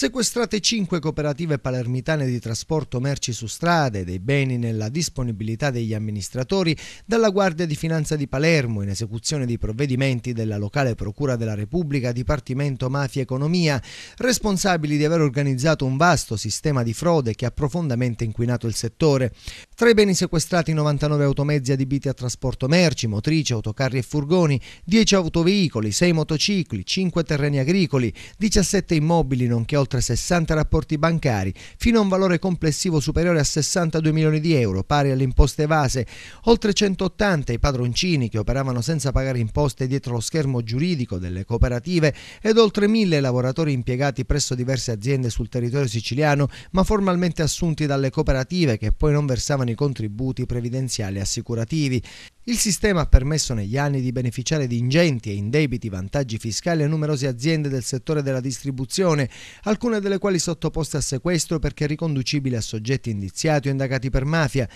Sequestrate 5 cooperative palermitane di trasporto merci su strada e dei beni nella disponibilità degli amministratori dalla Guardia di Finanza di Palermo in esecuzione di provvedimenti della locale Procura della Repubblica Dipartimento Mafia Economia, responsabili di aver organizzato un vasto sistema di frode che ha profondamente inquinato il settore. Tra i beni sequestrati 99 automezzi adibiti a trasporto merci, motrici, autocarri e furgoni, 10 autoveicoli, 6 motocicli, 5 terreni agricoli, 17 immobili nonché oltre 60 rapporti bancari, fino a un valore complessivo superiore a 62 milioni di euro, pari alle imposte evase, oltre 180 i padroncini che operavano senza pagare imposte dietro lo schermo giuridico delle cooperative ed oltre 1000 lavoratori impiegati presso diverse aziende sul territorio siciliano, ma formalmente assunti dalle cooperative che poi non versavano i contributi previdenziali e assicurativi. Il sistema ha permesso negli anni di beneficiare di ingenti e indebiti vantaggi fiscali a numerose aziende del settore della distribuzione, alcune delle quali sottoposte a sequestro perché riconducibili a soggetti indiziati o indagati per mafia.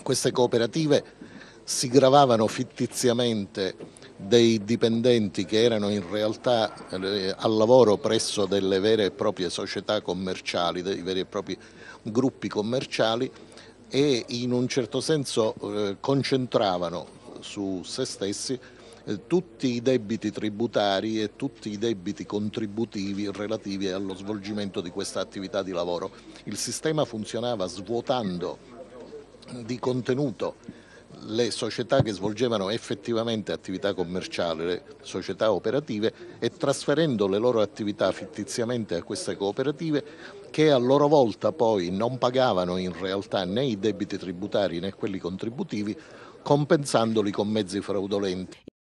Queste cooperative si gravavano fittiziamente dei dipendenti che erano in realtà al lavoro presso delle vere e proprie società commerciali, dei veri e propri gruppi commerciali, e in un certo senso concentravano su se stessi tutti i debiti tributari e tutti i debiti contributivi relativi allo svolgimento di questa attività di lavoro. Il sistema funzionava svuotando di contenuto le società che svolgevano effettivamente attività commerciali, le società operative, e trasferendo le loro attività fittiziamente a queste cooperative, che a loro volta poi non pagavano in realtà né i debiti tributari né quelli contributivi, compensandoli con mezzi fraudolenti.